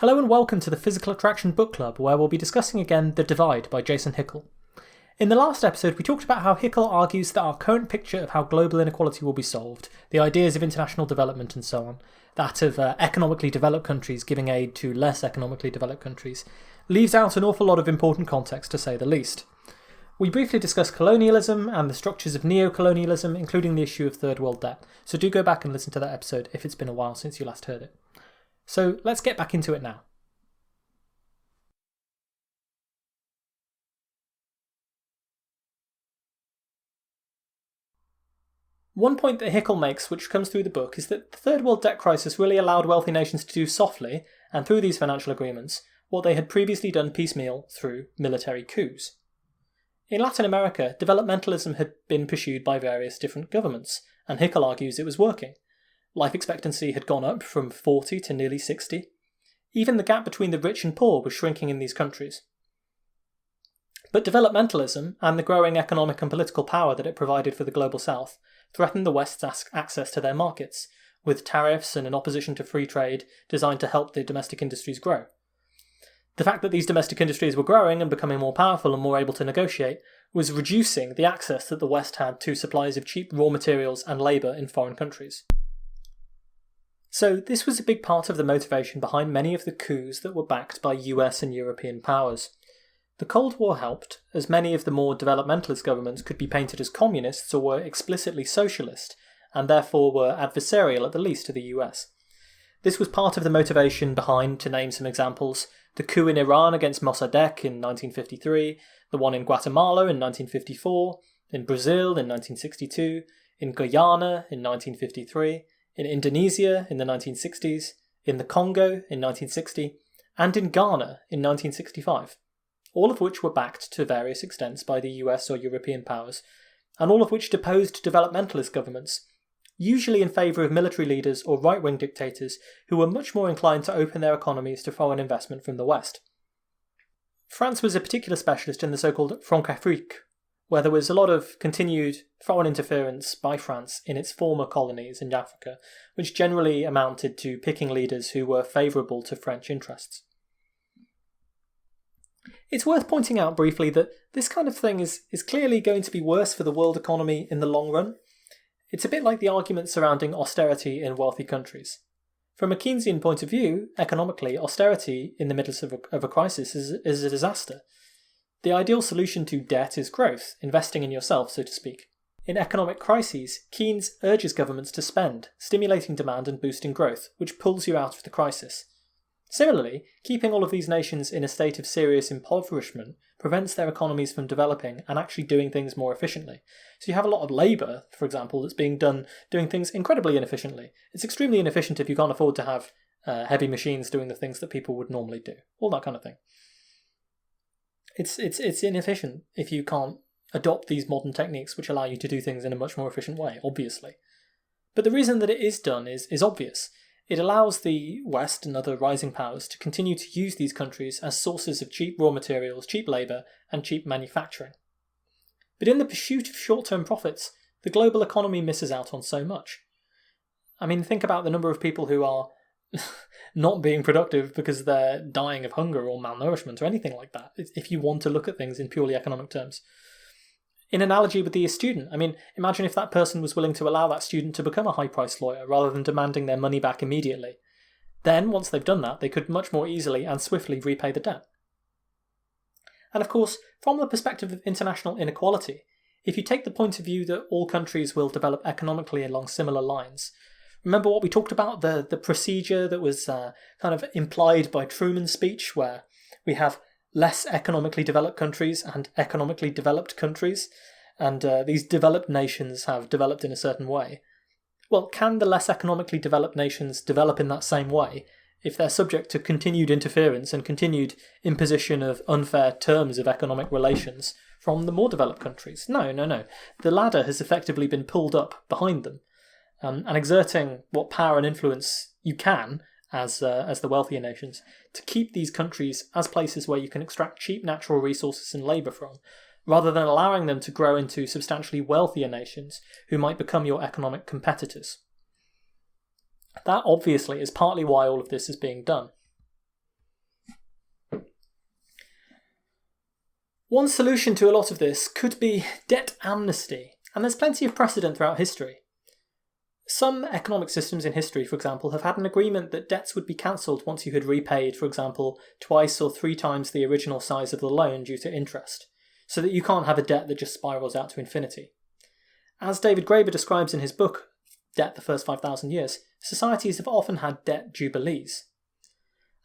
Hello and welcome to the Physical Attraction Book Club, where we'll be discussing again The Divide by Jason Hickel. In the last episode, we talked about how Hickel argues that our current picture of how global inequality will be solved, the ideas of international development and so on, that of economically developed countries giving aid to less economically developed countries, leaves out an awful lot of important context, to say the least. We briefly discussed colonialism and the structures of neo-colonialism, including the issue of third world debt, so do go back and listen to that episode if it's been a while since you last heard it. So let's get back into it now. One point that Hickel makes, which comes through the book, is that the third world debt crisis really allowed wealthy nations to do softly, and through these financial agreements, what they had previously done piecemeal through military coups. In Latin America, developmentalism had been pursued by various different governments, and Hickel argues it was working. Life expectancy had gone up from 40 to nearly 60. Even the gap between the rich and poor was shrinking in these countries. But developmentalism, and the growing economic and political power that it provided for the global south, threatened the West's access to their markets, with tariffs and an opposition to free trade designed to help the domestic industries grow. The fact that these domestic industries were growing and becoming more powerful and more able to negotiate was reducing the access that the West had to supplies of cheap raw materials and labour in foreign countries. So this was a big part of the motivation behind many of the coups that were backed by US and European powers. The Cold War helped, as many of the more developmentalist governments could be painted as communists or were explicitly socialist, and therefore were adversarial at the least to the US. This was part of the motivation behind, to name some examples, the coup in Iran against Mossadegh in 1953, the one in Guatemala in 1954, in Brazil in 1962, in Guyana in 1953, in Indonesia in the 1960s, in the Congo in 1960, and in Ghana in 1965. All of which were backed to various extents by the US or European powers, and all of which deposed developmentalist governments, usually in favour of military leaders or right-wing dictators who were much more inclined to open their economies to foreign investment from the West. France was a particular specialist in the so-called Franc-Afrique, where there was a lot of continued foreign interference by France in its former colonies in Africa, which generally amounted to picking leaders who were favourable to French interests. It's worth pointing out briefly that this kind of thing is clearly going to be worse for the world economy in the long run. It's a bit like the argument surrounding austerity in wealthy countries. From a Keynesian point of view, economically, austerity in the middle of a crisis is a disaster. The ideal solution to debt is growth, investing in yourself, so to speak. In economic crises, Keynes urges governments to spend, stimulating demand and boosting growth, which pulls you out of the crisis. Similarly, keeping all of these nations in a state of serious impoverishment prevents their economies from developing and actually doing things more efficiently. So you have a lot of labour, for example, that's being done doing things incredibly inefficiently. It's extremely inefficient if you can't afford to have heavy machines doing the things that people would normally do. All that kind of thing. It's inefficient if you can't adopt these modern techniques which allow you to do things in a much more efficient way, obviously. But the reason that it is done is obvious. It allows the West and other rising powers to continue to use these countries as sources of cheap raw materials, cheap labour, and cheap manufacturing. But in the pursuit of short-term profits, the global economy misses out on so much. I mean, think about the number of people who are not being productive because they're dying of hunger or malnourishment or anything like that, if you want to look at things in purely economic terms. In analogy with the student, I mean, imagine if that person was willing to allow that student to become a high-priced lawyer rather than demanding their money back immediately. Then, once they've done that, they could much more easily and swiftly repay the debt. And of course, from the perspective of international inequality, if you take the point of view that all countries will develop economically along similar lines, remember what we talked about, the procedure that was kind of implied by Truman's speech, where we have less economically developed countries and economically developed countries, and these developed nations have developed in a certain way. Well, can the less economically developed nations develop in that same way if they're subject to continued interference and continued imposition of unfair terms of economic relations from the more developed countries? No. The ladder has effectively been pulled up behind them, and exerting what power and influence you can as the wealthier nations, to keep these countries as places where you can extract cheap natural resources and labour from, rather than allowing them to grow into substantially wealthier nations who might become your economic competitors. That obviously is partly why all of this is being done. One solution to a lot of this could be debt amnesty, and there's plenty of precedent throughout history. Some economic systems in history, for example, have had an agreement that debts would be cancelled once you had repaid, for example, twice or 3 times the original size of the loan due to interest, so that you can't have a debt that just spirals out to infinity. As David Graeber describes in his book, Debt the First 5,000 Years, societies have often had debt jubilees.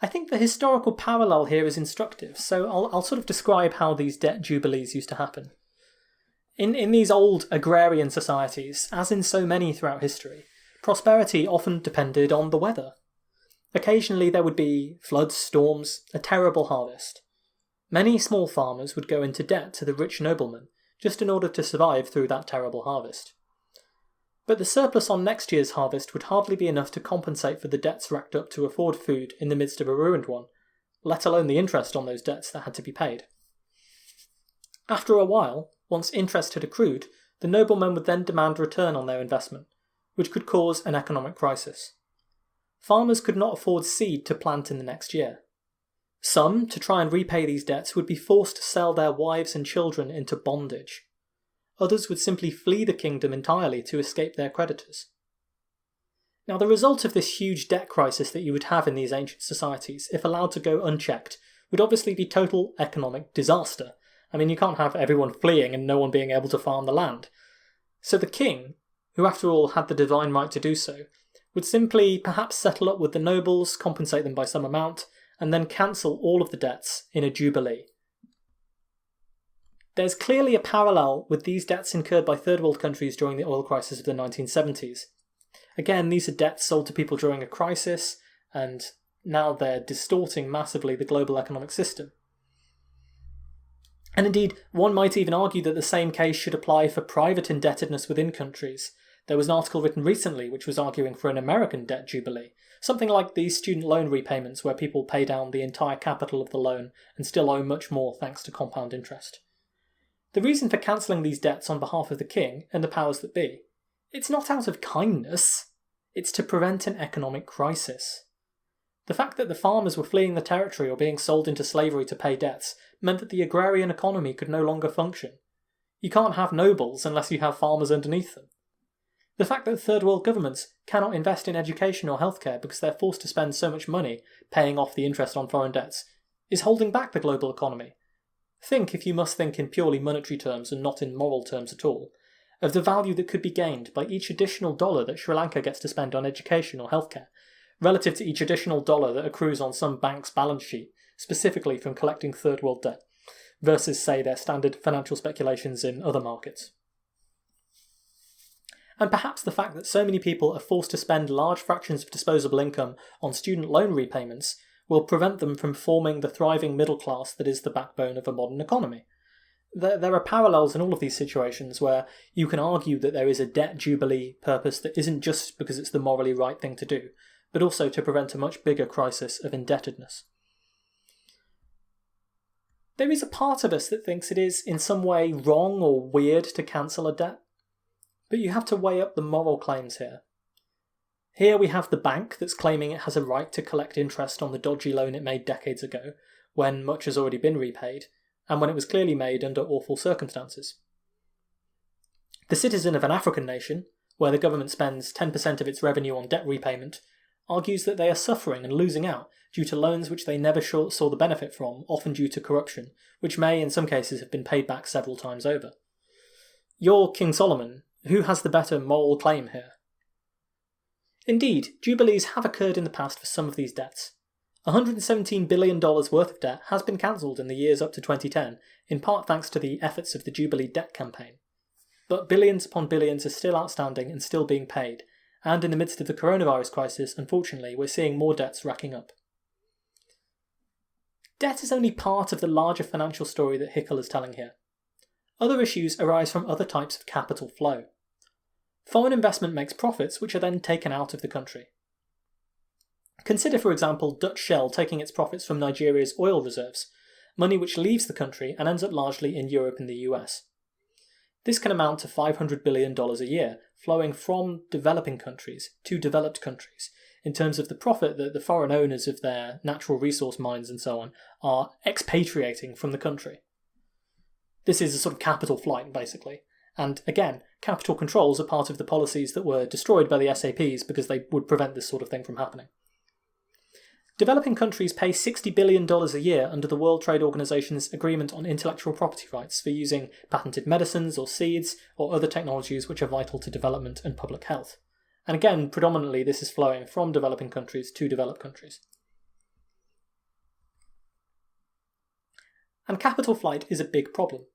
I think the historical parallel here is instructive, so I'll sort of describe how these debt jubilees used to happen. In these old agrarian societies, as in so many throughout history, prosperity often depended on the weather. Occasionally there would be floods, storms, a terrible harvest. Many small farmers would go into debt to the rich noblemen, just in order to survive through that terrible harvest. But the surplus on next year's harvest would hardly be enough to compensate for the debts racked up to afford food in the midst of a ruined one, let alone the interest on those debts that had to be paid. After a while, once interest had accrued, the noblemen would then demand return on their investment, which could cause an economic crisis. Farmers could not afford seed to plant in the next year. Some, to try and repay these debts, would be forced to sell their wives and children into bondage. Others would simply flee the kingdom entirely to escape their creditors. Now, the result of this huge debt crisis that you would have in these ancient societies, if allowed to go unchecked, would obviously be total economic disaster. I mean, you can't have everyone fleeing and no one being able to farm the land. So the king, who after all had the divine right to do so, would simply perhaps settle up with the nobles, compensate them by some amount, and then cancel all of the debts in a jubilee. There's clearly a parallel with these debts incurred by third world countries during the oil crisis of the 1970s. Again, these are debts sold to people during a crisis, and now they're distorting massively the global economic system. And indeed, one might even argue that the same case should apply for private indebtedness within countries. There was an article written recently which was arguing for an American debt jubilee, something like these student loan repayments where people pay down the entire capital of the loan and still owe much more thanks to compound interest. The reason for cancelling these debts on behalf of the king and the powers that be, it's not out of kindness, it's to prevent an economic crisis. The fact that the farmers were fleeing the territory or being sold into slavery to pay debts meant that the agrarian economy could no longer function. You can't have nobles unless you have farmers underneath them. The fact that third world governments cannot invest in education or healthcare because they're forced to spend so much money paying off the interest on foreign debts is holding back the global economy. Think, if you must think in purely monetary terms and not in moral terms at all, of the value that could be gained by each additional dollar that Sri Lanka gets to spend on education or healthcare, relative to each additional dollar that accrues on some bank's balance sheet, specifically from collecting third world debt, versus, say, their standard financial speculations in other markets. And perhaps the fact that so many people are forced to spend large fractions of disposable income on student loan repayments will prevent them from forming the thriving middle class that is the backbone of a modern economy. There are parallels in all of these situations where you can argue that there is a debt jubilee purpose that isn't just because it's the morally right thing to do, but also to prevent a much bigger crisis of indebtedness. There is a part of us that thinks it is in some way wrong or weird to cancel a debt, but you have to weigh up the moral claims here. Here we have the bank that's claiming it has a right to collect interest on the dodgy loan it made decades ago, when much has already been repaid, and when it was clearly made under awful circumstances. The citizen of an African nation, where the government spends 10% of its revenue on debt repayment, argues that they are suffering and losing out due to loans which they never saw the benefit from, often due to corruption, which may in some cases have been paid back several times over. You're King Solomon. Who has the better moral claim here? Indeed, jubilees have occurred in the past for some of these debts. $117 billion worth of debt has been cancelled in the years up to 2010, in part thanks to the efforts of the Jubilee debt campaign. But billions upon billions are still outstanding and still being paid, and in the midst of the coronavirus crisis, unfortunately, we're seeing more debts racking up. Debt is only part of the larger financial story that Hickel is telling here. Other issues arise from other types of capital flow. Foreign investment makes profits which are then taken out of the country. Consider, for example, Dutch Shell taking its profits from Nigeria's oil reserves, money which leaves the country and ends up largely in Europe and the US. This can amount to $500 billion a year, flowing from developing countries to developed countries, in terms of the profit that the foreign owners of their natural resource mines and so on are expatriating from the country. This is a sort of capital flight, basically. And again, capital controls are part of the policies that were destroyed by the SAPs because they would prevent this sort of thing from happening. Developing countries pay $60 billion a year under the World Trade Organization's Agreement on Intellectual Property Rights for using patented medicines or seeds or other technologies which are vital to development and public health. And again, predominantly this is flowing from developing countries to developed countries. And capital flight is a big problem.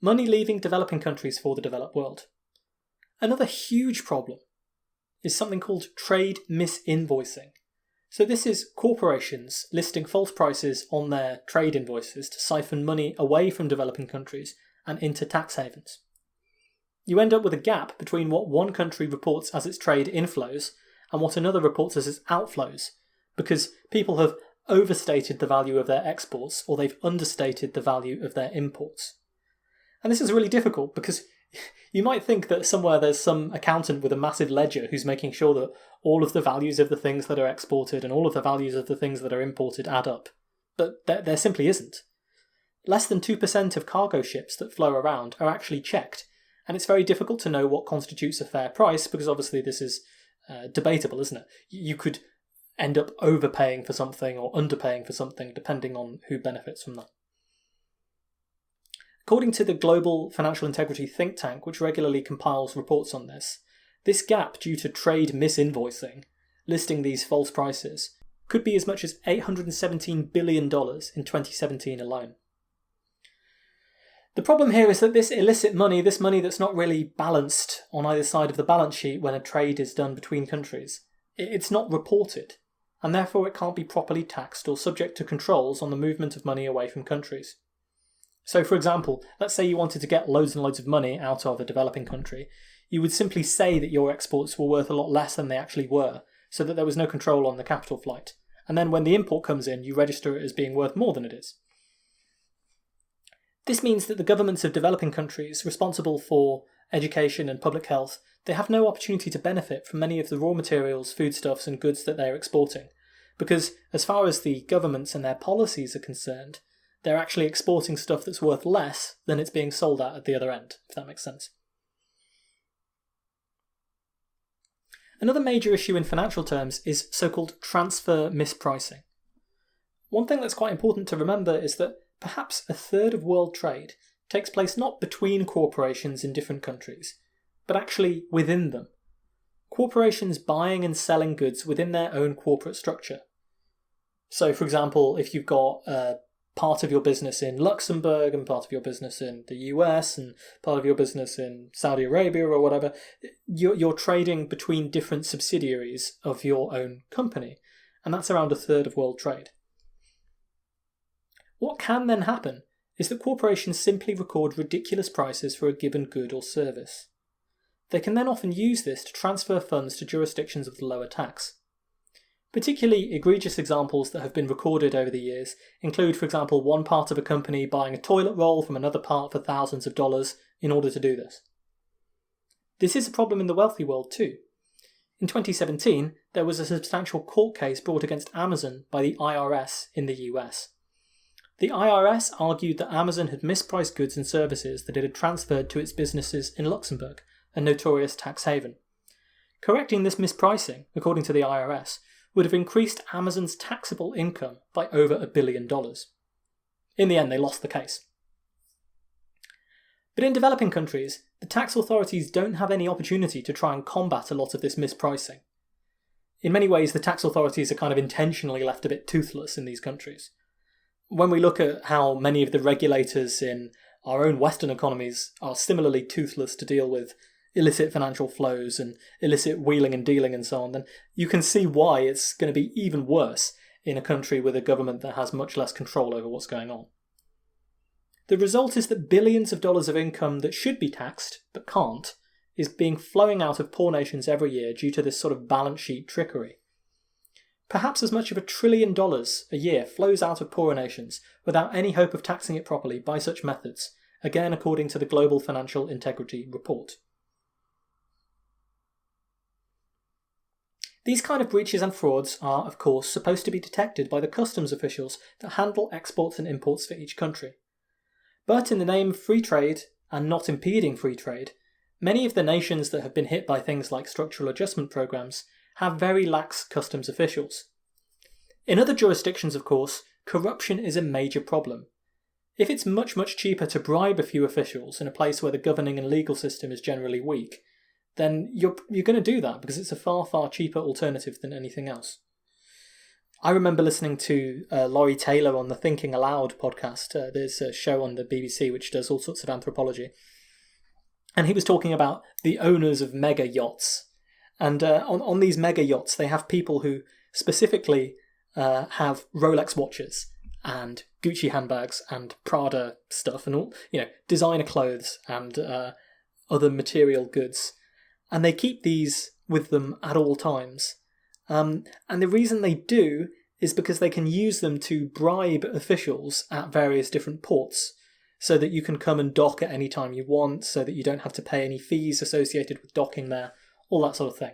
Money leaving developing countries for the developed world. Another huge problem is something called trade misinvoicing. So this is corporations listing false prices on their trade invoices to siphon money away from developing countries and into tax havens. You end up with a gap between what one country reports as its trade inflows and what another reports as its outflows, because people have overstated the value of their exports or they've understated the value of their imports. And this is really difficult because you might think that somewhere there's some accountant with a massive ledger who's making sure that all of the values of the things that are exported and all of the values of the things that are imported add up. But there simply isn't. Less than 2% of cargo ships that flow around are actually checked, and it's very difficult to know what constitutes a fair price because obviously this is debatable, isn't it? You could end up overpaying for something or underpaying for something depending on who benefits from that. According to the Global Financial Integrity think tank, which regularly compiles reports on this gap due to trade misinvoicing, listing these false prices, could be as much as $817 billion in 2017 alone. The problem here is that this illicit money, this money that's not really balanced on either side of the balance sheet when a trade is done between countries, it's not reported, and therefore it can't be properly taxed or subject to controls on the movement of money away from countries. So, for example, let's say you wanted to get loads and loads of money out of a developing country. You would simply say that your exports were worth a lot less than they actually were, so that there was no control on the capital flight. And then when the import comes in, you register it as being worth more than it is. This means that the governments of developing countries responsible for education and public health, they have no opportunity to benefit from many of the raw materials, foodstuffs and goods that they're exporting. Because as far as the governments and their policies are concerned, they're actually exporting stuff that's worth less than it's being sold at the other end, if that makes sense. Another major issue in financial terms is so-called transfer mispricing. One thing that's quite important to remember is that perhaps a third of world trade takes place not between corporations in different countries, but actually within them. Corporations buying and selling goods within their own corporate structure. So, for example, if you've got part of your business in Luxembourg and part of your business in the US and part of your business in Saudi Arabia or whatever, you're trading between different subsidiaries of your own company, and that's around a third of world trade. What can then happen is that corporations simply record ridiculous prices for a given good or service. They can then often use this to transfer funds to jurisdictions with lower tax. Particularly egregious examples that have been recorded over the years include, for example, one part of a company buying a toilet roll from another part for thousands of dollars in order to do this. This is a problem in the wealthy world too. In 2017, there was a substantial court case brought against Amazon by the IRS in the US. The IRS argued that Amazon had mispriced goods and services that it had transferred to its businesses in Luxembourg, a notorious tax haven. Correcting this mispricing, according to the IRS, would have increased Amazon's taxable income by over $1 billion. In the end, they lost the case. But in developing countries, the tax authorities don't have any opportunity to try and combat a lot of this mispricing. In many ways, the tax authorities are kind of intentionally left a bit toothless in these countries. When we look at how many of the regulators in our own Western economies are similarly toothless to deal with illicit financial flows and illicit wheeling and dealing and so on, then you can see why it's going to be even worse in a country with a government that has much less control over what's going on. The result is that billions of dollars of income that should be taxed, but can't, is being flowing out of poor nations every year due to this sort of balance sheet trickery. Perhaps as much of $1 trillion a year flows out of poorer nations without any hope of taxing it properly by such methods, again according to the Global Financial Integrity Report. These kind of breaches and frauds are, of course, supposed to be detected by the customs officials that handle exports and imports for each country. But in the name of free trade, and not impeding free trade, many of the nations that have been hit by things like structural adjustment programs have very lax customs officials. In other jurisdictions, of course, corruption is a major problem. If it's much, much cheaper to bribe a few officials in a place where the governing and legal system is generally weak, then you're going to do that because it's a far, far cheaper alternative than anything else. I remember listening to Laurie Taylor on the Thinking Aloud podcast. There's a show on the BBC which does all sorts of anthropology. And he was talking about the owners of mega yachts. And on these mega yachts, they have people who specifically have Rolex watches and Gucci handbags and Prada stuff and all, designer clothes and other material goods. And they keep these with them at all times. And the reason they do is because they can use them to bribe officials at various different ports so that you can come and dock at any time you want, so that you don't have to pay any fees associated with docking there, all that sort of thing.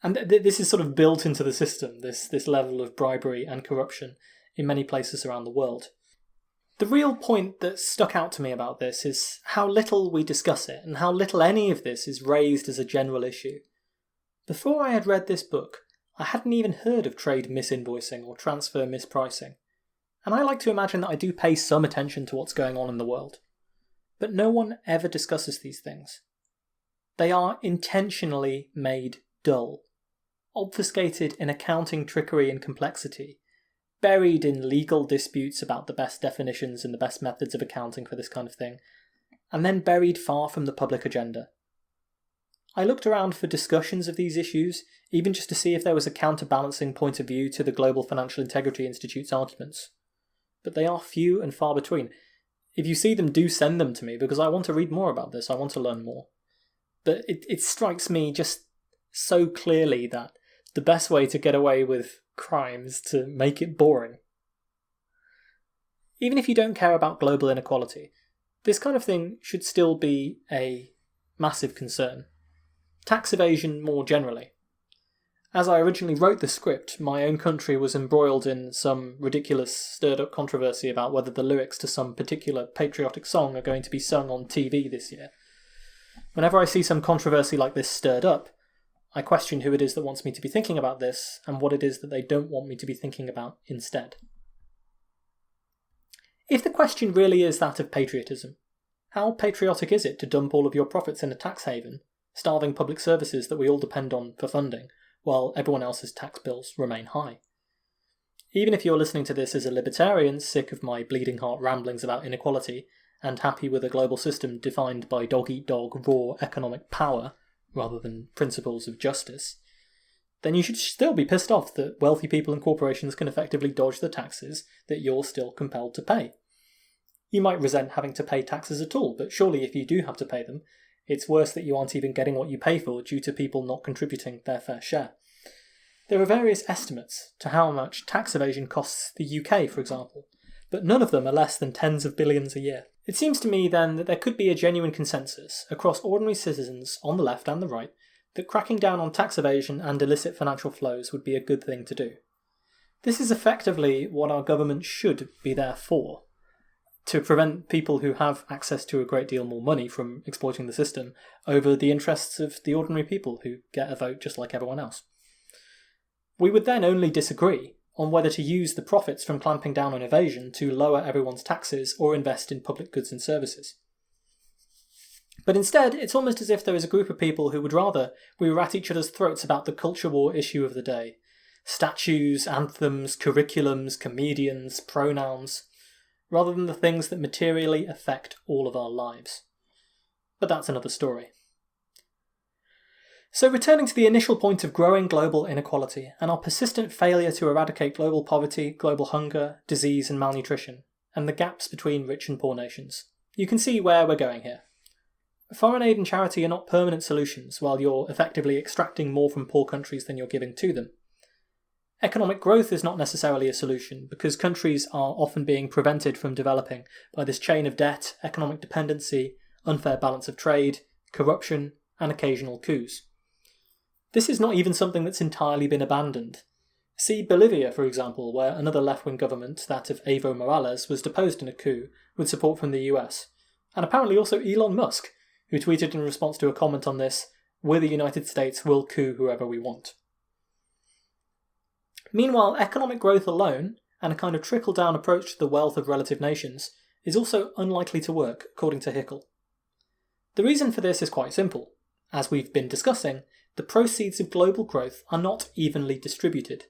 And this is sort of built into the system, this level of bribery and corruption in many places around the world. The real point that stuck out to me about this is how little we discuss it and how little any of this is raised as a general issue. Before I had read this book, I hadn't even heard of trade misinvoicing or transfer mispricing, and I like to imagine that I do pay some attention to what's going on in the world. But no one ever discusses these things. They are intentionally made dull, obfuscated in accounting trickery and complexity, buried in legal disputes about the best definitions and the best methods of accounting for this kind of thing, and then buried far from the public agenda. I looked around for discussions of these issues, even just to see if there was a counterbalancing point of view to the Global Financial Integrity Institute's arguments. But they are few and far between. If you see them, do send them to me, because I want to read more about this, I want to learn more. But it strikes me just so clearly that the best way to get away with crime is to make it boring. Even if you don't care about global inequality, this kind of thing should still be a massive concern. Tax evasion more generally. As I originally wrote the script, my own country was embroiled in some ridiculous stirred-up controversy about whether the lyrics to some particular patriotic song are going to be sung on TV this year. Whenever I see some controversy like this stirred up, I question who it is that wants me to be thinking about this and what it is that they don't want me to be thinking about instead. If the question really is that of patriotism, how patriotic is it to dump all of your profits in a tax haven, starving public services that we all depend on for funding, while everyone else's tax bills remain high? Even if you're listening to this as a libertarian sick of my bleeding heart ramblings about inequality and happy with a global system defined by dog-eat-dog raw economic power rather than principles of justice, then you should still be pissed off that wealthy people and corporations can effectively dodge the taxes that you're still compelled to pay. You might resent having to pay taxes at all, but surely if you do have to pay them, it's worse that you aren't even getting what you pay for due to people not contributing their fair share. There are various estimates to how much tax evasion costs the UK, for example, but none of them are less than tens of billions a year. It seems to me then that there could be a genuine consensus across ordinary citizens on the left and the right that cracking down on tax evasion and illicit financial flows would be a good thing to do. This is effectively what our government should be there for, to prevent people who have access to a great deal more money from exploiting the system over the interests of the ordinary people who get a vote just like everyone else. We would then only disagree on whether to use the profits from clamping down on evasion to lower everyone's taxes or invest in public goods and services. But instead, it's almost as if there is a group of people who would rather we were at each other's throats about the culture war issue of the day. Statues, anthems, curriculums, comedians, pronouns, rather than the things that materially affect all of our lives. But that's another story. So returning to the initial point of growing global inequality and our persistent failure to eradicate global poverty, global hunger, disease and malnutrition, and the gaps between rich and poor nations, you can see where we're going here. Foreign aid and charity are not permanent solutions while you're effectively extracting more from poor countries than you're giving to them. Economic growth is not necessarily a solution because countries are often being prevented from developing by this chain of debt, economic dependency, unfair balance of trade, corruption, and occasional coups. This is not even something that's entirely been abandoned. See Bolivia, for example, where another left-wing government, that of Evo Morales, was deposed in a coup with support from the US. And apparently also Elon Musk, who tweeted in response to a comment on this, "We're the United States, we'll coup whoever we want." Meanwhile, economic growth alone, and a kind of trickle-down approach to the wealth of relative nations, is also unlikely to work, according to Hickel. The reason for this is quite simple. As we've been discussing, the proceeds of global growth are not evenly distributed.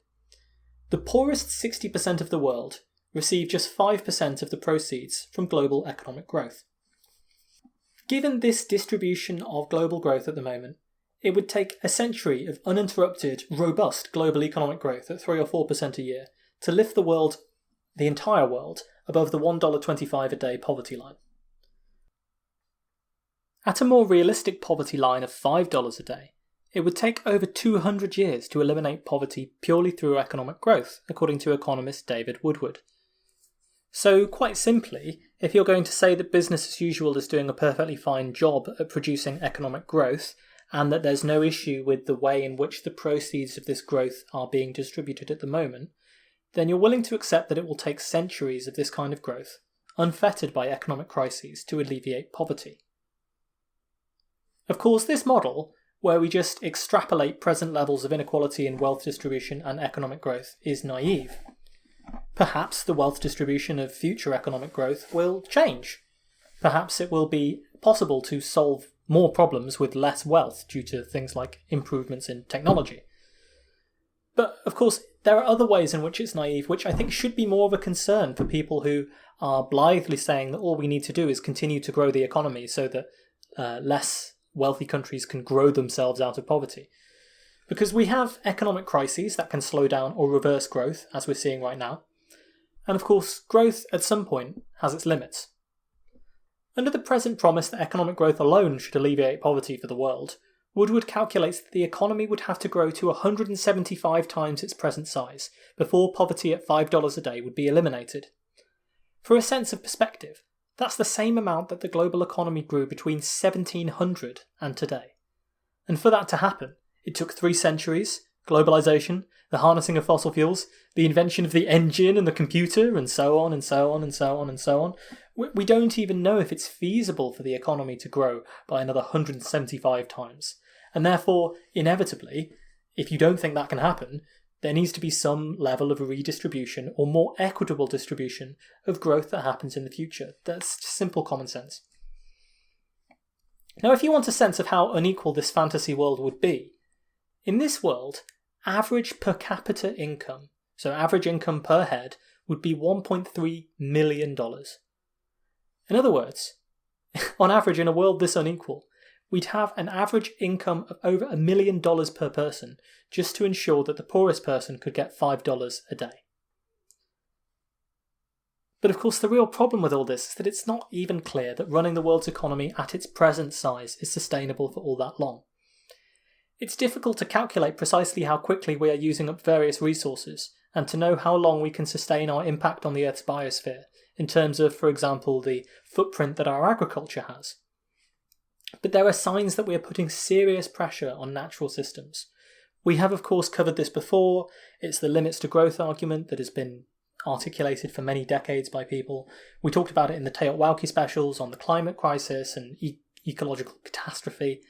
The poorest 60% of the world receive just 5% of the proceeds from global economic growth. Given this distribution of global growth at the moment, it would take a century of uninterrupted, robust global economic growth at 3 or 4% a year to lift the world, the entire world, above the $1.25 a day poverty line. At a more realistic poverty line of $5 a day, it would take over 200 years to eliminate poverty purely through economic growth, according to economist David Woodward. So, quite simply, if you're going to say that business as usual is doing a perfectly fine job at producing economic growth, and that there's no issue with the way in which the proceeds of this growth are being distributed at the moment, then you're willing to accept that it will take centuries of this kind of growth, unfettered by economic crises, to alleviate poverty. Of course, this model, where we just extrapolate present levels of inequality in wealth distribution and economic growth, is naive. Perhaps the wealth distribution of future economic growth will change. Perhaps it will be possible to solve more problems with less wealth due to things like improvements in technology. But, of course, there are other ways in which it's naive, which I think should be more of a concern for people who are blithely saying that all we need to do is continue to grow the economy so that less wealthy countries can grow themselves out of poverty. Because we have economic crises that can slow down or reverse growth, as we're seeing right now. And of course, growth at some point has its limits. Under the present promise that economic growth alone should alleviate poverty for the world, Woodward calculates that the economy would have to grow to 175 times its present size before poverty at $5 a day would be eliminated. For a sense of perspective, that's the same amount that the global economy grew between 1700 and today. And for that to happen, it took 3 centuries, globalization, the harnessing of fossil fuels, the invention of the engine and the computer, and so on and so on and so on and so on. We don't even know if it's feasible for the economy to grow by another 175 times. And therefore, inevitably, if you don't think that can happen, there needs to be some level of redistribution or more equitable distribution of growth that happens in the future. That's just simple common sense. Now, if you want a sense of how unequal this fantasy world would be, in this world, average per capita income, so average income per head, would be $1.3 million. In other words, on average in a world this unequal, we'd have an average income of over $1 million per person just to ensure that the poorest person could get $5 a day. But of course the real problem with all this is that it's not even clear that running the world's economy at its present size is sustainable for all that long. It's difficult to calculate precisely how quickly we are using up various resources and to know how long we can sustain our impact on the Earth's biosphere in terms of, for example, the footprint that our agriculture has. But there are signs that we are putting serious pressure on natural systems. We have, of course, covered this before. It's the limits to growth argument that has been articulated for many decades by people. We talked about it in the Teotwalki specials on the climate crisis and ecological catastrophe.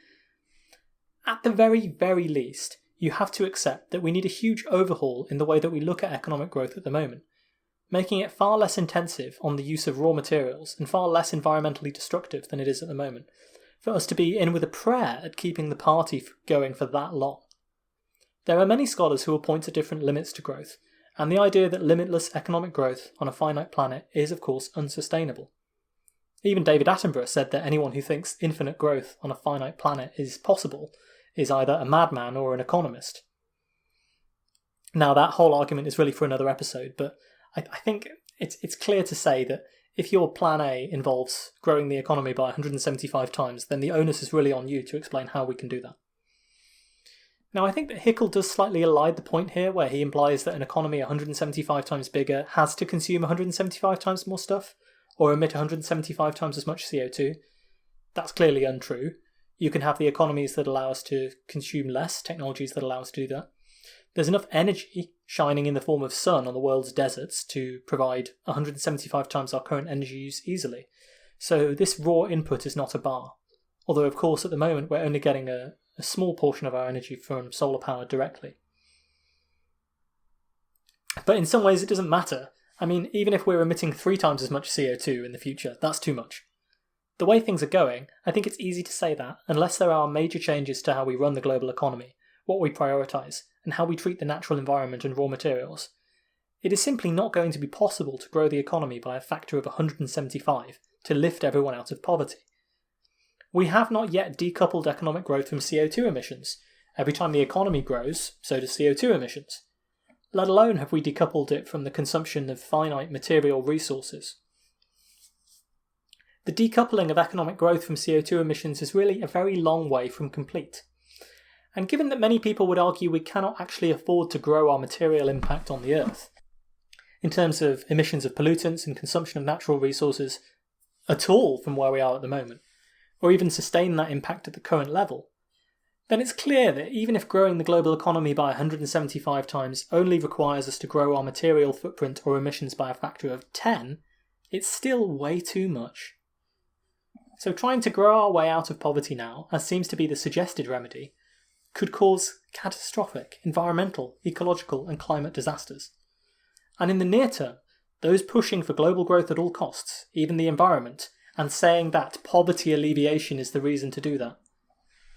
At the very, very least, you have to accept that we need a huge overhaul in the way that we look at economic growth at the moment, making it far less intensive on the use of raw materials and far less environmentally destructive than it is at the moment, for us to be in with a prayer at keeping the party going for that long. There are many scholars who will point to different limits to growth, and the idea that limitless economic growth on a finite planet is, of course, unsustainable. Even David Attenborough said that anyone who thinks infinite growth on a finite planet is possible is either a madman or an economist. Now, that whole argument is really for another episode, but I think it's clear to say that if your plan A involves growing the economy by 175 times, then the onus is really on you to explain how we can do that. Now, I think that Hickel does slightly elide the point here, where he implies that an economy 175 times bigger has to consume 175 times more stuff, or emit 175 times as much CO2. That's clearly untrue. You can have the economies that allow us to consume less, technologies that allow us to do that. There's enough energy shining in the form of sun on the world's deserts to provide 175 times our current energy use easily. So this raw input is not a bar. Although, of course, at the moment we're only getting a small portion of our energy from solar power directly. But in some ways it doesn't matter. I mean, even if we're emitting 3 times as much CO2 in the future, that's too much. The way things are going, I think it's easy to say that, unless there are major changes to how we run the global economy, what we prioritise, and how we treat the natural environment and raw materials, it is simply not going to be possible to grow the economy by a factor of 175 to lift everyone out of poverty. We have not yet decoupled economic growth from CO2 emissions. Every time the economy grows, so does CO2 emissions. Let alone have we decoupled it from the consumption of finite material resources. The decoupling of economic growth from CO2 emissions is really a very long way from complete. And given that many people would argue we cannot actually afford to grow our material impact on the Earth, in terms of emissions of pollutants and consumption of natural resources at all from where we are at the moment, or even sustain that impact at the current level, then it's clear that even if growing the global economy by 175 times only requires us to grow our material footprint or emissions by a factor of 10, it's still way too much. So trying to grow our way out of poverty now, as seems to be the suggested remedy, could cause catastrophic environmental, ecological and climate disasters. And in the near term, those pushing for global growth at all costs, even the environment, and saying that poverty alleviation is the reason to do that,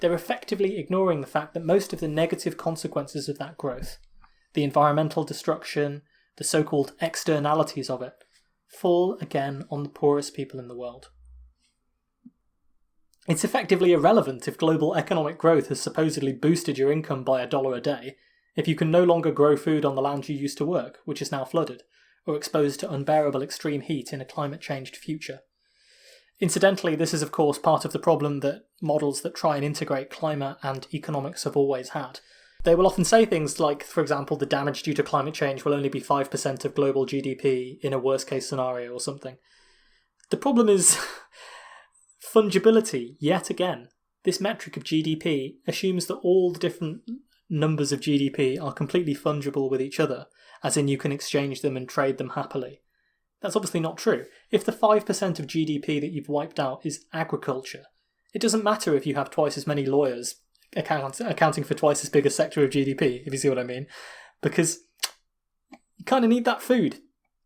they're effectively ignoring the fact that most of the negative consequences of that growth, the environmental destruction, the so-called externalities of it, fall again on the poorest people in the world. It's effectively irrelevant if global economic growth has supposedly boosted your income by $1 a day, if you can no longer grow food on the land you used to work, which is now flooded, or exposed to unbearable extreme heat in a climate-changed future. Incidentally, this is of course part of the problem that models that try and integrate climate and economics have always had. They will often say things like, for example, the damage due to climate change will only be 5% of global GDP in a worst-case scenario or something. The problem is fungibility, yet again. This metric of GDP assumes that all the different numbers of GDP are completely fungible with each other, as in you can exchange them and trade them happily. That's obviously not true. If the 5% of GDP that you've wiped out is agriculture, it doesn't matter if you have twice as many lawyers accounting for twice as big a sector of GDP, if you see what I mean, because you kind of need that food,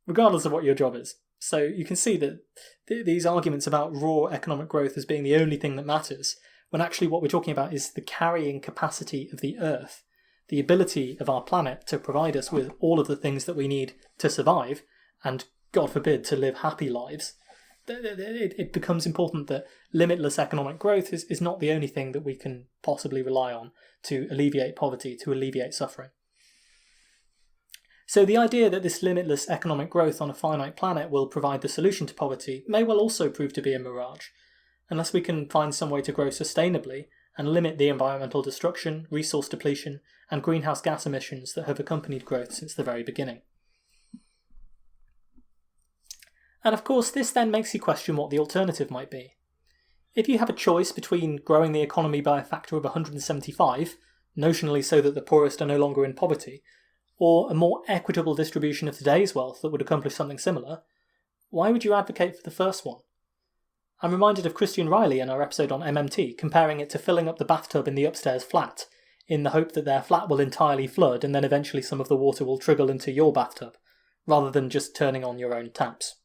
regardless of what your job is. So you can see that these arguments about raw economic growth as being the only thing that matters, when actually what we're talking about is the carrying capacity of the Earth, the ability of our planet to provide us with all of the things that we need to survive, and God forbid, to live happy lives. It becomes important that limitless economic growth is not the only thing that we can possibly rely on to alleviate poverty, to alleviate suffering. So the idea that this limitless economic growth on a finite planet will provide the solution to poverty may well also prove to be a mirage, unless we can find some way to grow sustainably and limit the environmental destruction, resource depletion, and greenhouse gas emissions that have accompanied growth since the very beginning. And of course, this then makes you question what the alternative might be. If you have a choice between growing the economy by a factor of 175, notionally so that the poorest are no longer in poverty, or a more equitable distribution of today's wealth that would accomplish something similar, why would you advocate for the first one? I'm reminded of Christian Riley in our episode on MMT, comparing it to filling up the bathtub in the upstairs flat, in the hope that their flat will entirely flood and then eventually some of the water will trickle into your bathtub, rather than just turning on your own taps.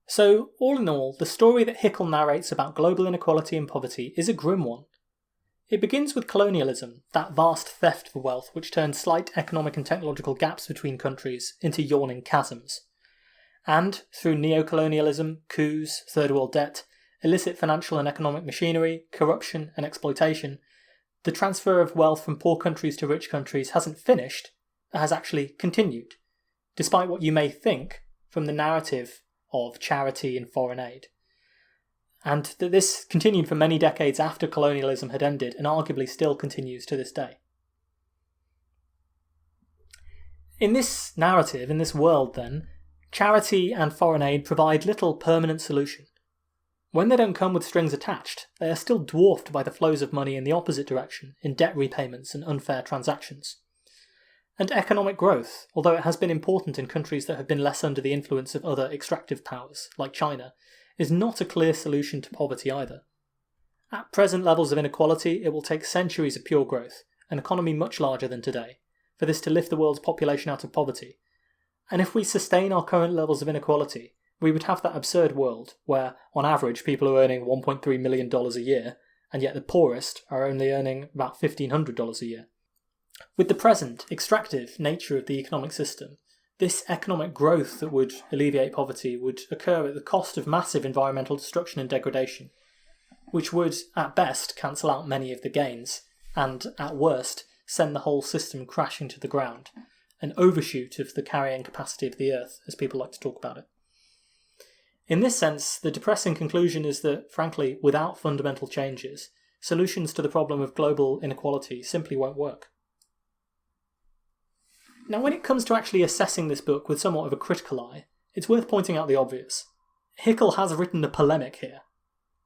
So, all in all, the story that Hickel narrates about global inequality and poverty is a grim one. It begins with colonialism, that vast theft of wealth which turned slight economic and technological gaps between countries into yawning chasms. And, through neo-colonialism, coups, third world debt, illicit financial and economic machinery, corruption and exploitation, the transfer of wealth from poor countries to rich countries hasn't finished, it has actually continued, despite what you may think from the narrative of charity and foreign aid. And that this continued for many decades after colonialism had ended and arguably still continues to this day. In this narrative, in this world then, charity and foreign aid provide little permanent solution. When they don't come with strings attached, they are still dwarfed by the flows of money in the opposite direction, in debt repayments and unfair transactions. And economic growth, although it has been important in countries that have been less under the influence of other extractive powers, like China, is not a clear solution to poverty either. At present levels of inequality, it will take centuries of pure growth, an economy much larger than today, for this to lift the world's population out of poverty. And if we sustain our current levels of inequality, we would have that absurd world where, on average, people are earning $1.3 million a year, and yet the poorest are only earning about $1,500 a year. With the present, extractive nature of the economic system, this economic growth that would alleviate poverty would occur at the cost of massive environmental destruction and degradation, which would, at best, cancel out many of the gains, and, at worst, send the whole system crashing to the ground, an overshoot of the carrying capacity of the Earth, as people like to talk about it. In this sense, the depressing conclusion is that, frankly, without fundamental changes, solutions to the problem of global inequality simply won't work. Now, when it comes to actually assessing this book with somewhat of a critical eye, it's worth pointing out the obvious. Hickel has written a polemic here.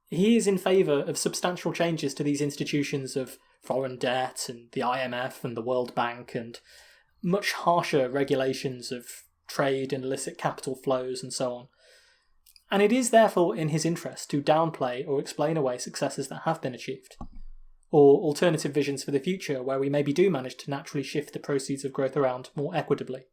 He is in favour of substantial changes to these institutions of foreign debt and the IMF and the World Bank, and much harsher regulations of trade and illicit capital flows and so on. And it is therefore in his interest to downplay or explain away successes that have been achieved, or alternative visions for the future where we maybe do manage to naturally shift the proceeds of growth around more equitably.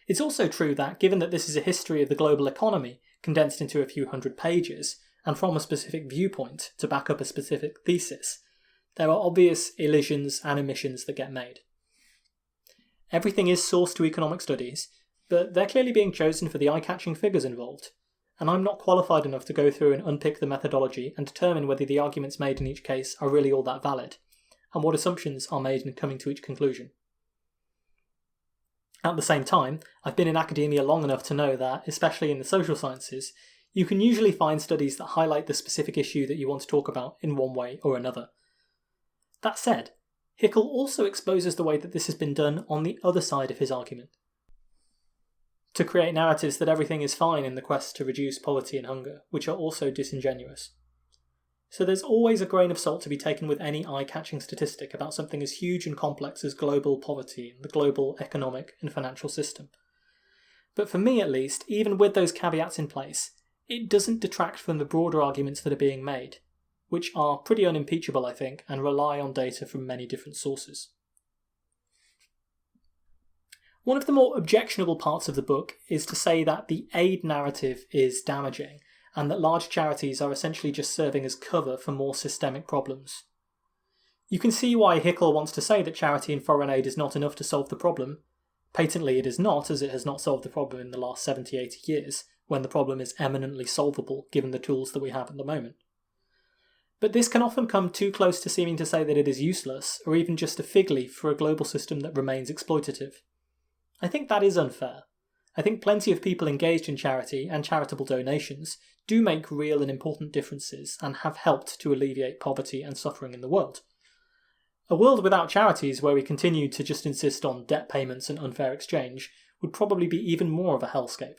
It's also true that, given that this is a history of the global economy condensed into a few hundred pages, and from a specific viewpoint to back up a specific thesis, there are obvious elisions and omissions that get made. Everything is sourced to economic studies, but they're clearly being chosen for the eye-catching figures involved, and I'm not qualified enough to go through and unpick the methodology and determine whether the arguments made in each case are really all that valid, and what assumptions are made in coming to each conclusion. At the same time, I've been in academia long enough to know that, especially in the social sciences, you can usually find studies that highlight the specific issue that you want to talk about in one way or another. That said, Hickel also exposes the way that this has been done on the other side of his argument, to create narratives that everything is fine in the quest to reduce poverty and hunger, which are also disingenuous. So there's always a grain of salt to be taken with any eye-catching statistic about something as huge and complex as global poverty and the global economic and financial system. But for me at least, even with those caveats in place, it doesn't detract from the broader arguments that are being made, which are pretty unimpeachable, I think, and rely on data from many different sources. One of the more objectionable parts of the book is to say that the aid narrative is damaging, and that large charities are essentially just serving as cover for more systemic problems. You can see why Hickel wants to say that charity and foreign aid is not enough to solve the problem. Patently it is not, as it has not solved the problem in the last 70-80 years, when the problem is eminently solvable given the tools that we have at the moment. But this can often come too close to seeming to say that it is useless, or even just a fig leaf for a global system that remains exploitative. I think that is unfair. I think plenty of people engaged in charity and charitable donations do make real and important differences and have helped to alleviate poverty and suffering in the world. A world without charities where we continue to just insist on debt payments and unfair exchange would probably be even more of a hellscape.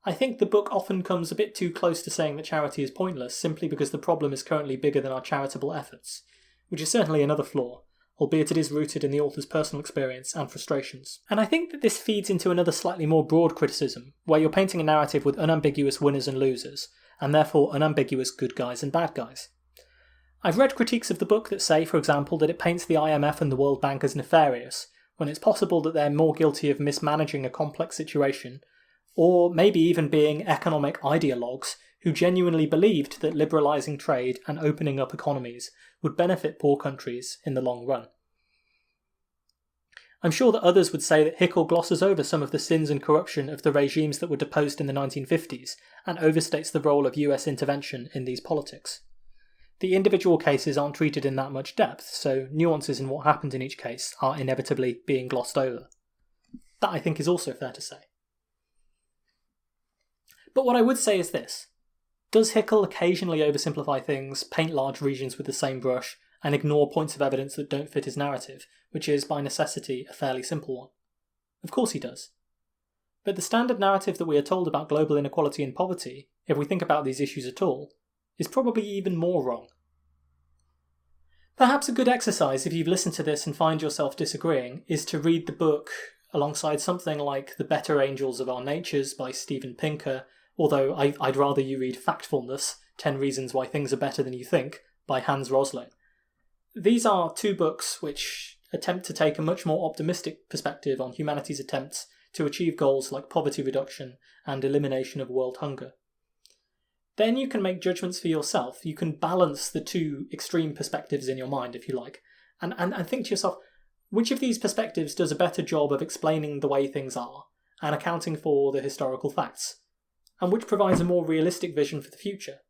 I think the book often comes a bit too close to saying that charity is pointless simply because the problem is currently bigger than our charitable efforts, which is certainly another flaw, albeit it is rooted in the author's personal experience and frustrations. And I think that this feeds into another slightly more broad criticism, where you're painting a narrative with unambiguous winners and losers, and therefore unambiguous good guys and bad guys. I've read critiques of the book that say, for example, that it paints the IMF and the World Bank as nefarious, when it's possible that they're more guilty of mismanaging a complex situation, or maybe even being economic ideologues who genuinely believed that liberalising trade and opening up economies would benefit poor countries in the long run. I'm sure that others would say that Hickel glosses over some of the sins and corruption of the regimes that were deposed in the 1950s and overstates the role of US intervention in these politics. The individual cases aren't treated in that much depth, so nuances in what happened in each case are inevitably being glossed over. That I think is also fair to say. But what I would say is this. Does Hickel occasionally oversimplify things, paint large regions with the same brush, and ignore points of evidence that don't fit his narrative, which is by necessity a fairly simple one? Of course he does. But the standard narrative that we are told about global inequality and poverty if we think about these issues at all, is probably even more wrong. Perhaps a good exercise, if you've listened to this and find yourself disagreeing, is to read the book alongside something like The Better Angels of Our Natures by Steven Pinker, although I'd rather you read Factfulness, 10 Reasons Why Things Are Better Than You Think, by Hans Roslin. These are two books which attempt to take a much more optimistic perspective on humanity's attempts to achieve goals like poverty reduction and elimination of world hunger. Then you can make judgments for yourself. You can balance the two extreme perspectives in your mind, if you like, and think to yourself, which of these perspectives does a better job of explaining the way things are and accounting for the historical facts, and which provides a more realistic vision for the future?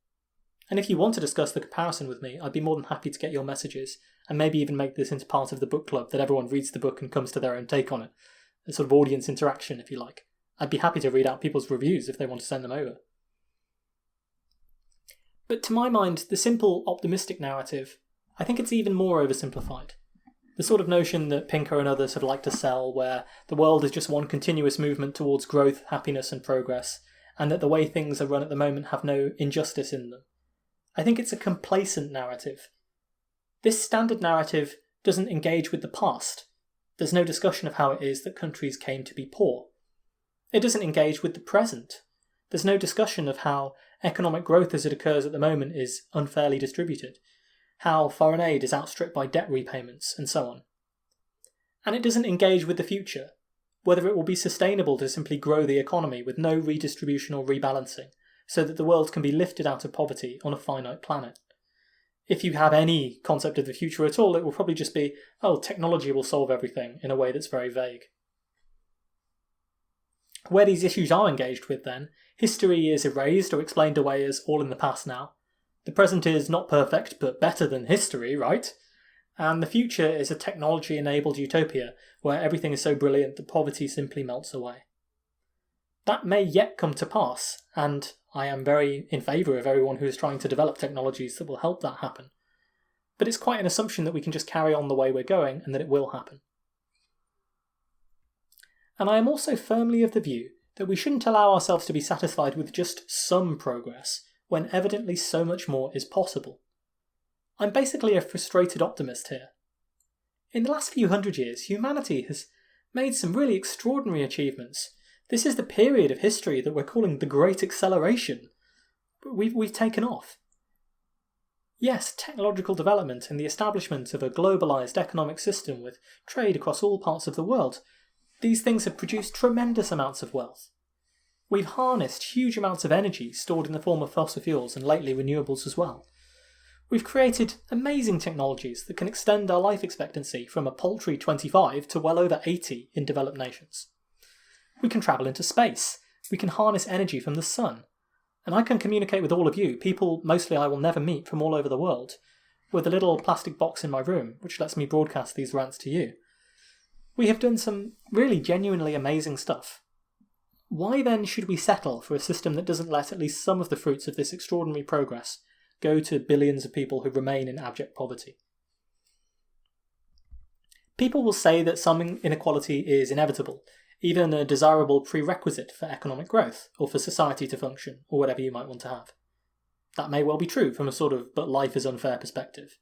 And if you want to discuss the comparison with me, I'd be more than happy to get your messages, and maybe even make this into part of the book club, that everyone reads the book and comes to their own take on it. A sort of audience interaction, if you like. I'd be happy to read out people's reviews if they want to send them over. But to my mind, the simple optimistic narrative, I think it's even more oversimplified. The sort of notion that Pinker and others have liked to sell, where the world is just one continuous movement towards growth, happiness and progress, and that the way things are run at the moment have no injustice in them. I think it's a complacent narrative. This standard narrative doesn't engage with the past. There's no discussion of how it is that countries came to be poor. It doesn't engage with the present. There's no discussion of how economic growth as it occurs at the moment is unfairly distributed, how foreign aid is outstripped by debt repayments, and so on. And it doesn't engage with the future, whether it will be sustainable to simply grow the economy with no redistribution or rebalancing, so that the world can be lifted out of poverty on a finite planet. If you have any concept of the future at all, it will probably just be, oh, technology will solve everything, in a way that's very vague. Where these issues are engaged with then, history is erased or explained away as all in the past now. The present is not perfect, but better than history, right? And the future is a technology-enabled utopia, where everything is so brilliant that poverty simply melts away. That may yet come to pass, and I am very in favour of everyone who is trying to develop technologies that will help that happen. But it's quite an assumption that we can just carry on the way we're going and that it will happen. And I am also firmly of the view that we shouldn't allow ourselves to be satisfied with just some progress, when evidently so much more is possible. I'm basically a frustrated optimist here. In the last few hundred years, humanity has made some really extraordinary achievements. This is the period of history that we're calling the Great Acceleration. We've taken off. Yes, technological development and the establishment of a globalised economic system with trade across all parts of the world, these things have produced tremendous amounts of wealth. We've harnessed huge amounts of energy stored in the form of fossil fuels and lately renewables as well. We've created amazing technologies that can extend our life expectancy from a paltry 25 to well over 80 in developed nations. We can travel into space. We can harness energy from the sun. And I can communicate with all of you, people mostly I will never meet from all over the world, with a little plastic box in my room which lets me broadcast these rants to you. We have done some really genuinely amazing stuff. Why then should we settle for a system that doesn't let at least some of the fruits of this extraordinary progress go to billions of people who remain in abject poverty? People will say that some inequality is inevitable, even a desirable prerequisite for economic growth, or for society to function, or whatever you might want to have. That may well be true from a sort of but life is unfair perspective.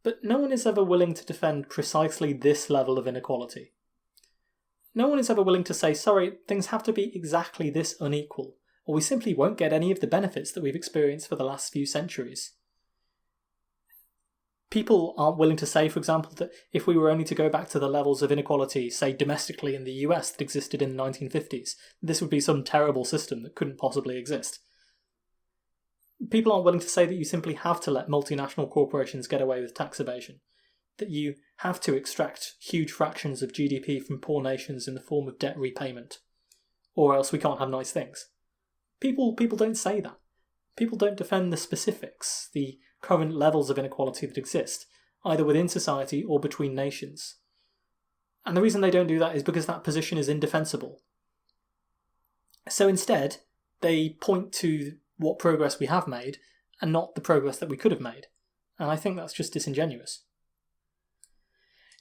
But no one is ever willing to defend precisely this level of inequality. No one is ever willing to say, sorry, things have to be exactly this unequal, or we simply won't get any of the benefits that we've experienced for the last few centuries. People aren't willing to say, for example, that if we were only to go back to the levels of inequality, say domestically in the US that existed in the 1950s, this would be some terrible system that couldn't possibly exist. People aren't willing to say that you simply have to let multinational corporations get away with tax evasion, that you have to extract huge fractions of GDP from poor nations in the form of debt repayment, or else we can't have nice things. People don't say that. People don't defend the specifics, the current levels of inequality that exist, either within society or between nations. And the reason they don't do that is because that position is indefensible. So instead, they point to what progress we have made, and not the progress that we could have made. And I think that's just disingenuous.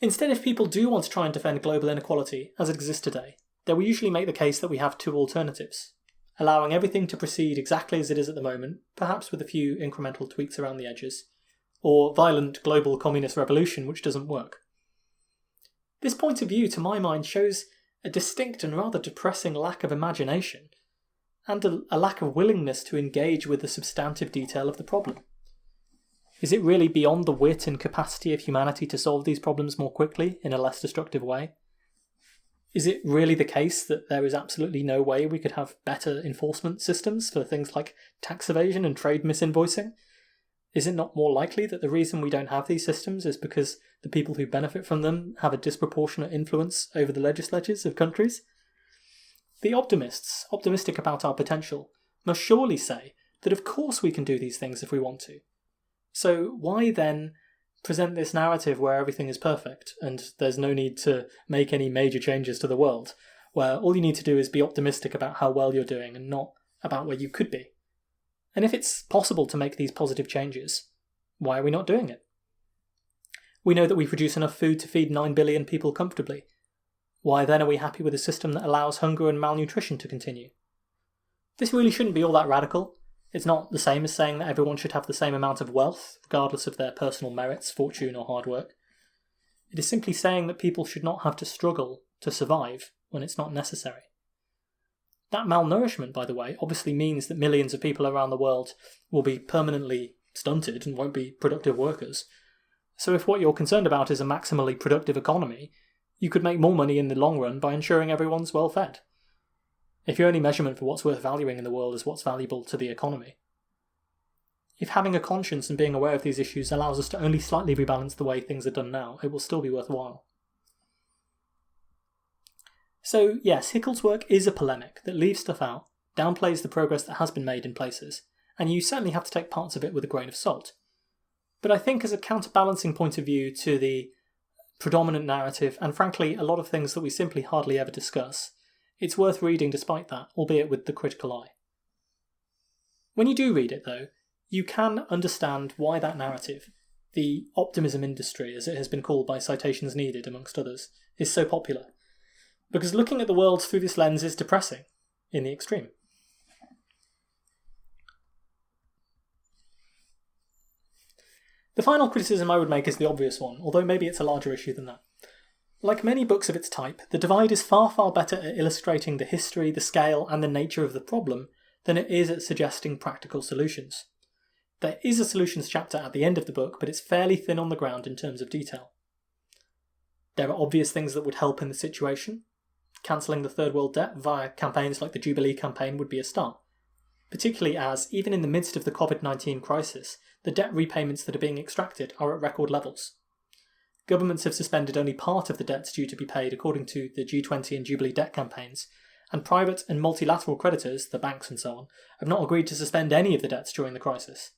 Instead, if people do want to try and defend global inequality as it exists today, they will usually make the case that we have two alternatives. allowing everything to proceed exactly as it is at the moment, perhaps with a few incremental tweaks around the edges, or violent global communist revolution which doesn't work. This point of view, to my mind, shows a distinct and rather depressing lack of imagination, and a lack of willingness to engage with the substantive detail of the problem. Is it really beyond the wit and capacity of humanity to solve these problems more quickly, in a less destructive way? Is it really the case that there is absolutely no way we could have better enforcement systems for things like tax evasion and trade misinvoicing? Is it not more likely that the reason we don't have these systems is because the people who benefit from them have a disproportionate influence over the legislatures of countries? The optimists, optimistic about our potential, must surely say that of course we can do these things if we want to. So why then present this narrative where everything is perfect and there's no need to make any major changes to the world, where all you need to do is be optimistic about how well you're doing and not about where you could be? And if it's possible to make these positive changes, why are we not doing it? We know that we produce enough food to feed 9 billion people comfortably. Why then are we happy with a system that allows hunger and malnutrition to continue? This really shouldn't be all that radical. It's not the same as saying that everyone should have the same amount of wealth, regardless of their personal merits, fortune, or hard work. It is simply saying that people should not have to struggle to survive when it's not necessary. That malnourishment, by the way, obviously means that millions of people around the world will be permanently stunted and won't be productive workers. So if what you're concerned about is a maximally productive economy, you could make more money in the long run by ensuring everyone's well fed. If your only measurement for what's worth valuing in the world is what's valuable to the economy. If having a conscience and being aware of these issues allows us to only slightly rebalance the way things are done now, it will still be worthwhile. So yes, Hickel's work is a polemic that leaves stuff out, downplays the progress that has been made in places, and you certainly have to take parts of it with a grain of salt. But I think as a counterbalancing point of view to the predominant narrative, and frankly a lot of things that we simply hardly ever discuss, it's worth reading despite that, albeit with the critical eye. When you do read it though, you can understand why that narrative, the optimism industry as it has been called by Citations Needed amongst others, is so popular. Because looking at the world through this lens is depressing, in the extreme. The final criticism I would make is the obvious one, although maybe it's a larger issue than that. Like many books of its type, The Divide is far, far better at illustrating the history, the scale, and the nature of the problem than it is at suggesting practical solutions. There is a solutions chapter at the end of the book, but it's fairly thin on the ground in terms of detail. There are obvious things that would help in the situation. Cancelling the Third World debt via campaigns like the Jubilee campaign would be a start, particularly as, even in the midst of the COVID-19 crisis, the debt repayments that are being extracted are at record levels. Governments have suspended only part of the debts due to be paid according to the G20 and Jubilee debt campaigns, and private and multilateral creditors, the banks and so on, have not agreed to suspend any of the debts during the crisis.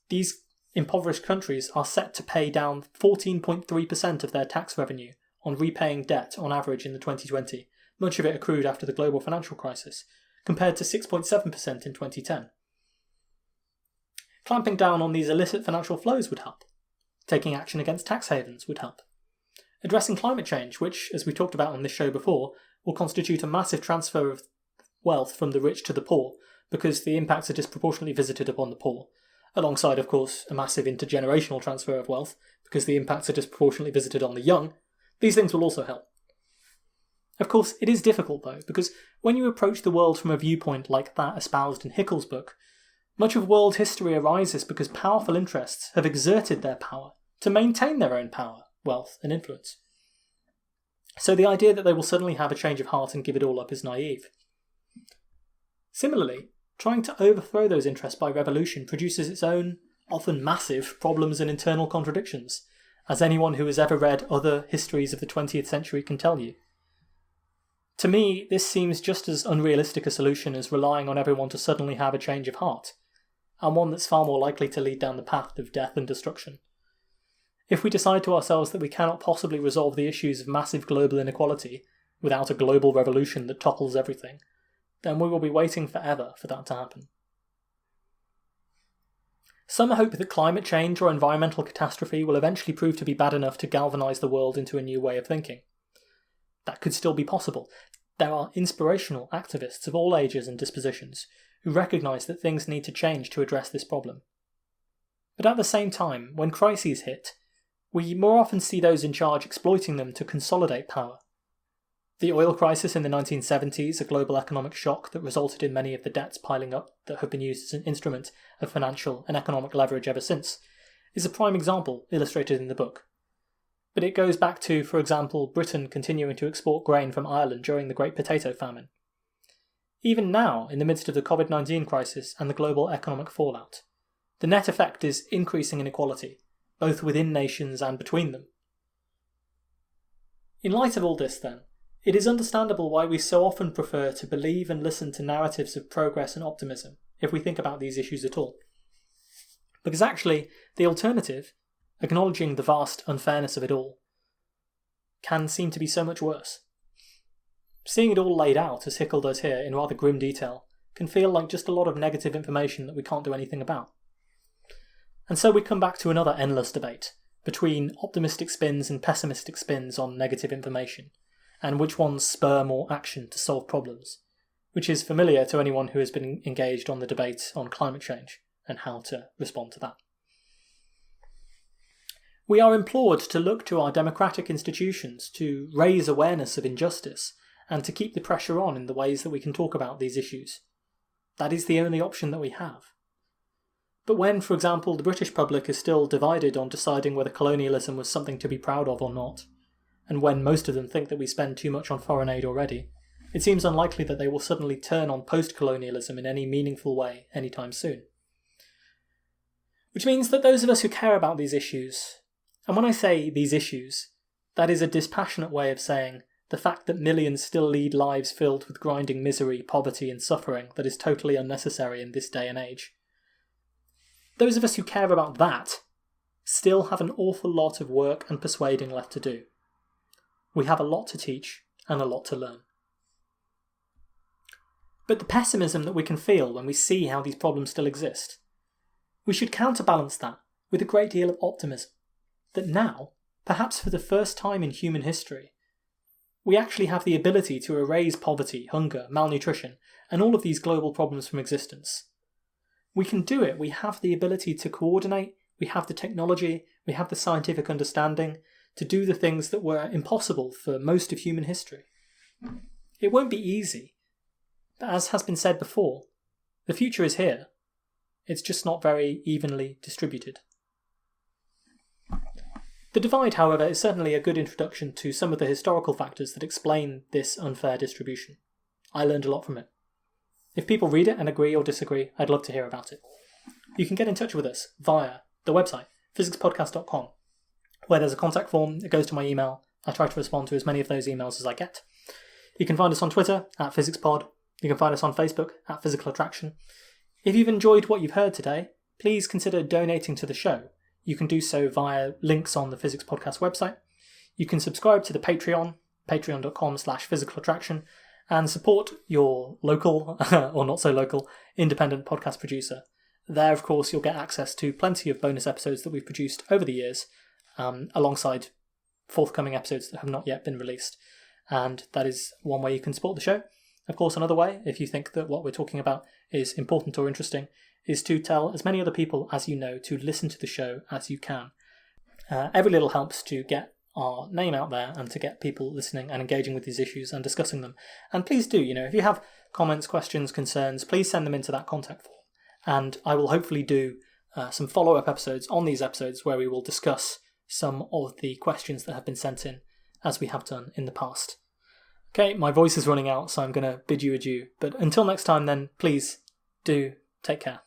These impoverished countries are set to pay down 14.3% of their tax revenue on repaying debt on average in the 2020, much of it accrued after the global financial crisis, compared to 6.7% in 2010. Clamping down on these illicit financial flows would help. Taking action against tax havens would help. Addressing climate change, which, as we talked about on this show before, will constitute a massive transfer of wealth from the rich to the poor, because the impacts are disproportionately visited upon the poor, alongside, of course, a massive intergenerational transfer of wealth, because the impacts are disproportionately visited on the young. These things will also help. Of course, it is difficult though, because when you approach the world from a viewpoint like that espoused in Hickel's book, much of world history arises because powerful interests have exerted their power to maintain their own power, wealth, and influence. So the idea that they will suddenly have a change of heart and give it all up is naive. Similarly, trying to overthrow those interests by revolution produces its own, often massive, problems and internal contradictions, as anyone who has ever read other histories of the 20th century can tell you. To me, this seems just as unrealistic a solution as relying on everyone to suddenly have a change of heart, and one that's far more likely to lead down the path of death and destruction. If we decide to ourselves that we cannot possibly resolve the issues of massive global inequality without a global revolution that topples everything, then we will be waiting forever for that to happen. Some hope that climate change or environmental catastrophe will eventually prove to be bad enough to galvanise the world into a new way of thinking. That could still be possible. There are inspirational activists of all ages and dispositions who recognise that things need to change to address this problem. But at the same time, when crises hit, we more often see those in charge exploiting them to consolidate power. The oil crisis in the 1970s, a global economic shock that resulted in many of the debts piling up that have been used as an instrument of financial and economic leverage ever since, is a prime example illustrated in the book. But it goes back to, for example, Britain continuing to export grain from Ireland during the Great Potato Famine. Even now, in the midst of the COVID-19 crisis and the global economic fallout, the net effect is increasing inequality, both within nations and between them. In light of all this, then, it is understandable why we so often prefer to believe and listen to narratives of progress and optimism if we think about these issues at all. Because actually, the alternative, acknowledging the vast unfairness of it all, can seem to be so much worse. Seeing it all laid out, as Hickel does here, in rather grim detail, can feel like just a lot of negative information that we can't do anything about. And so we come back to another endless debate between optimistic spins and pessimistic spins on negative information, and which ones spur more action to solve problems, which is familiar to anyone who has been engaged on the debate on climate change and how to respond to that. We are implored to look to our democratic institutions to raise awareness of injustice and to keep the pressure on in the ways that we can talk about these issues. That is the only option that we have. But when, for example, the British public is still divided on deciding whether colonialism was something to be proud of or not, and when most of them think that we spend too much on foreign aid already, it seems unlikely that they will suddenly turn on post-colonialism in any meaningful way anytime soon. Which means that those of us who care about these issues, and when I say these issues, that is a dispassionate way of saying the fact that millions still lead lives filled with grinding misery, poverty and suffering that is totally unnecessary in this day and age. Those of us who care about that still have an awful lot of work and persuading left to do. We have a lot to teach and a lot to learn. But the pessimism that we can feel when we see how these problems still exist, we should counterbalance that with a great deal of optimism, that now, perhaps for the first time in human history, we actually have the ability to erase poverty, hunger, malnutrition, and all of these global problems from existence. We can do it. We have the ability to coordinate, we have the technology, we have the scientific understanding to do the things that were impossible for most of human history. It won't be easy, but as has been said before, the future is here. It's just not very evenly distributed. The divide, however, is certainly a good introduction to some of the historical factors that explain this unfair distribution. I learned a lot from it. If people read it and agree or disagree, I'd love to hear about it. You can get in touch with us via the website, physicspodcast.com, where there's a contact form that goes to my email. I try to respond to as many of those emails as I get. You can find us on Twitter, @PhysicsPod. You can find us on Facebook, @PhysicalAttraction. If you've enjoyed what you've heard today, please consider donating to the show. You can do so via links on the Physics Podcast website. You can subscribe to the Patreon, patreon.com/physicalattraction, and support your local, or not so local, independent podcast producer. There, of course, you'll get access to plenty of bonus episodes that we've produced over the years, alongside forthcoming episodes that have not yet been released. And that is one way you can support the show. Of course, another way, if you think that what we're talking about is important or interesting, is to tell as many other people as you know to listen to the show as you can. Every little helps to get our name out there and to get people listening and engaging with these issues and discussing them. And please do, if you have comments, questions, concerns, please send them into that contact form. And I will hopefully do some follow-up episodes on these episodes where we will discuss some of the questions that have been sent in, as we have done in the past. Okay, my voice is running out, so I'm going to bid you adieu. But until next time then, please do take care.